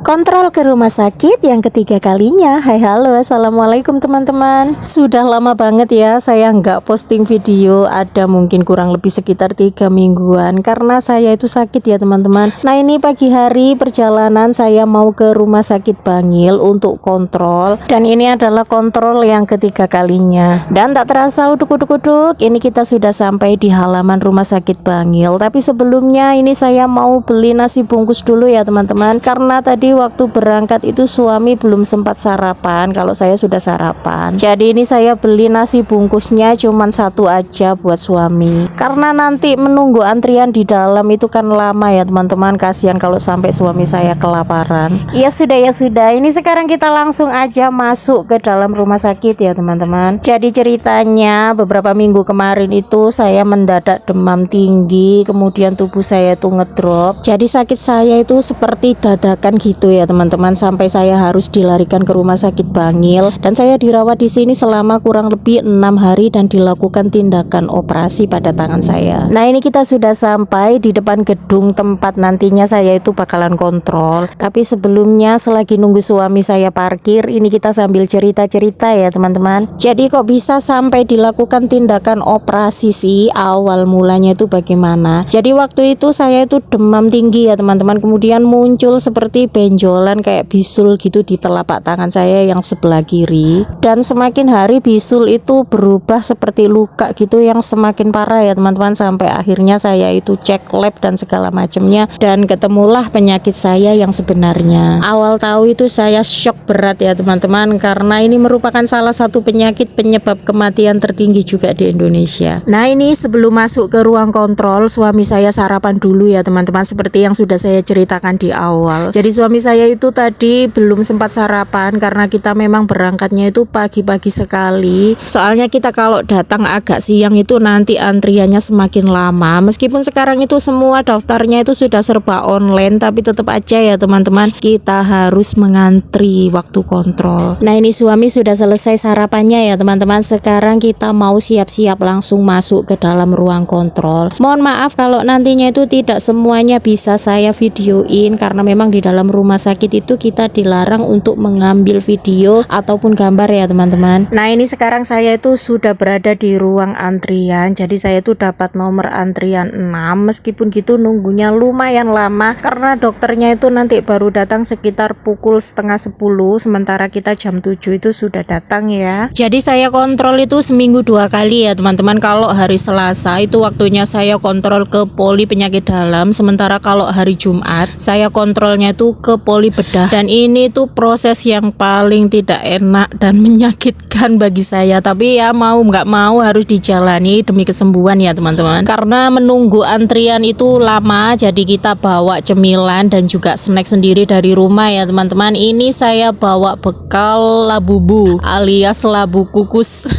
Kontrol ke rumah sakit yang ketiga kalinya. Hai halo, assalamualaikum teman-teman. Sudah lama banget ya saya nggak posting video, ada mungkin kurang lebih sekitar 3 mingguan karena saya itu sakit ya teman-teman. Nah ini pagi hari perjalanan saya mau ke rumah sakit Bangil untuk kontrol, dan ini adalah kontrol yang ketiga kalinya. Dan tak terasa uduk-uduk ini kita sudah sampai di halaman rumah sakit Bangil. Tapi sebelumnya ini saya mau beli nasi bungkus dulu ya teman-teman, karena tadi waktu berangkat itu suami belum sempat sarapan kalau saya sudah sarapan. Jadi ini saya beli nasi bungkusnya cuman satu aja buat suami, karena nanti menunggu antrian di dalam itu kan lama ya teman-teman, kasihan kalau sampai suami saya kelaparan. Ya sudah ini sekarang kita langsung aja masuk ke dalam rumah sakit ya teman-teman. Jadi ceritanya beberapa minggu kemarin itu saya mendadak demam tinggi, kemudian tubuh saya itu ngedrop. Jadi sakit saya itu seperti dadakan gitu ya teman-teman, sampai saya harus dilarikan ke rumah sakit Bangil, dan saya dirawat di sini selama kurang lebih 6 hari dan dilakukan tindakan operasi pada tangan saya. Nah ini kita sudah sampai di depan gedung tempat nantinya saya itu bakalan kontrol. Tapi sebelumnya selagi nunggu suami saya parkir, ini kita sambil cerita-cerita ya teman-teman. Jadi kok bisa sampai dilakukan tindakan operasi sih, awal mulanya itu bagaimana? Jadi waktu itu saya itu demam tinggi ya teman-teman, kemudian muncul seperti benjolan kayak bisul gitu di telapak tangan saya yang sebelah kiri, dan semakin hari bisul itu berubah seperti luka gitu yang semakin parah ya teman-teman, sampai akhirnya saya itu cek lab dan segala macamnya, dan ketemulah penyakit saya yang sebenarnya. Awal tahu itu saya shock berat ya teman-teman, karena ini merupakan salah satu penyakit penyebab kematian tertinggi juga di Indonesia. Nah ini sebelum masuk ke ruang kontrol, suami saya sarapan dulu ya teman-teman, seperti yang sudah saya ceritakan di awal. Jadi suami saya itu tadi belum sempat sarapan karena kita memang berangkatnya itu pagi-pagi sekali. Soalnya kita kalau datang agak siang itu nanti antriannya semakin lama. Meskipun sekarang itu semua daftarnya itu sudah serba online, tapi tetap aja ya teman-teman, kita harus mengantri waktu kontrol. Nah ini suami sudah selesai sarapannya ya teman-teman. Sekarang kita mau siap-siap langsung masuk ke dalam ruang kontrol. Mohon maaf kalau nantinya itu tidak semuanya bisa saya videoin, karena memang di dalam rumah sakit itu kita dilarang untuk mengambil video ataupun gambar ya teman-teman. Nah ini sekarang saya itu sudah berada di ruang antrian. Jadi saya itu dapat nomor antrian 6. Meskipun gitu nunggunya lumayan lama karena dokternya itu nanti baru datang sekitar pukul setengah 10, sementara kita jam 7 itu sudah datang ya. Jadi saya kontrol itu seminggu 2 kali ya teman-teman. Kalau hari Selasa itu waktunya saya kontrol ke poli penyakit dalam, sementara kalau hari Jumat saya kontrolnya itu ke poli bedah, dan ini tuh proses yang paling tidak enak dan menyakitkan bagi saya, tapi ya mau nggak mau harus dijalani demi kesembuhan ya teman-teman. Karena menunggu antrian itu lama, jadi kita bawa cemilan dan juga snack sendiri dari rumah ya teman-teman. Ini saya bawa bekal labubu alias labu kukus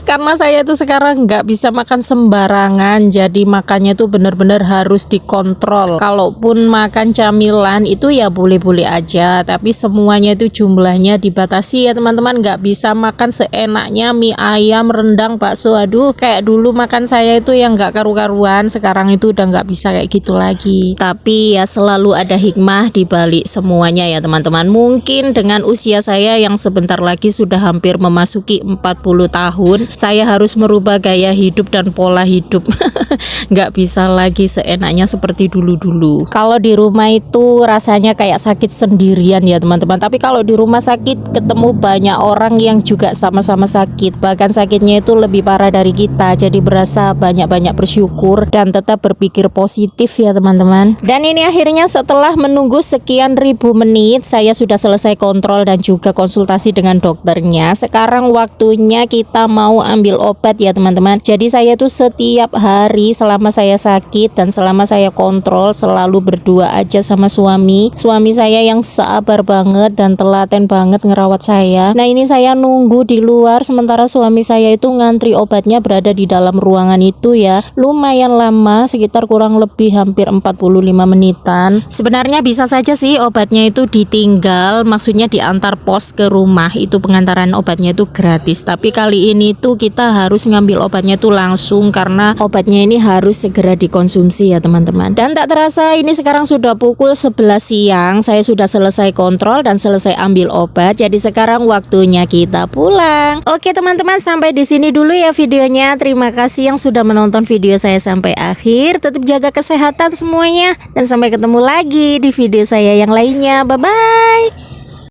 karena saya itu sekarang nggak bisa makan sembarangan, jadi makannya tuh bener-bener harus dikontrol. Kalaupun makan camilan itu ya boleh-boleh aja, tapi semuanya itu jumlahnya dibatasi ya teman-teman. Nggak bisa makan seenaknya mie ayam, rendang, bakso. Aduh, kayak dulu makan saya itu yang nggak karu-karuan, sekarang itu udah nggak bisa kayak gitu lagi. Tapi ya selalu ada hikmah di balik semuanya ya teman-teman. Mungkin dengan usia saya yang sebentar lagi sudah hampir memasuki 40 tahun, saya harus merubah gaya hidup dan pola hidup. Nggak bisa lagi seenaknya seperti dulu-dulu. Kalau di rumah itu rasanya kayak sakit sendirian ya teman-teman, tapi kalau di rumah sakit ketemu banyak orang yang juga sama-sama sakit, bahkan sakitnya itu lebih parah dari kita, jadi berasa banyak-banyak bersyukur dan tetap berpikir positif ya teman-teman. Dan ini akhirnya setelah menunggu sekian ribu menit, saya sudah selesai kontrol dan juga konsultasi dengan dokternya. Sekarang waktunya kita mau ambil obat ya teman-teman. Jadi saya tuh setiap hari selama saya sakit dan selama saya kontrol selalu berdua aja sama suami saya yang sabar banget dan telaten banget ngerawat saya. Nah ini saya nunggu di luar, sementara suami saya itu ngantri obatnya berada di dalam ruangan itu ya. Lumayan lama, sekitar kurang lebih hampir 45 menitan. Sebenarnya bisa saja sih obatnya itu ditinggal, maksudnya diantar pos ke rumah, itu pengantaran obatnya itu gratis. Tapi kali ini itu kita harus ngambil obatnya tuh langsung, karena obatnya ini harus segera dikonsumsi ya teman-teman. Dan tak terasa ini sekarang sudah pukul 11 siang. Saya sudah selesai kontrol dan selesai ambil obat. Jadi sekarang waktunya kita pulang. Oke teman-teman, sampai di sini dulu ya videonya. Terima kasih yang sudah menonton video saya sampai akhir. Tetap jaga kesehatan semuanya, dan sampai ketemu lagi di video saya yang lainnya. Bye bye.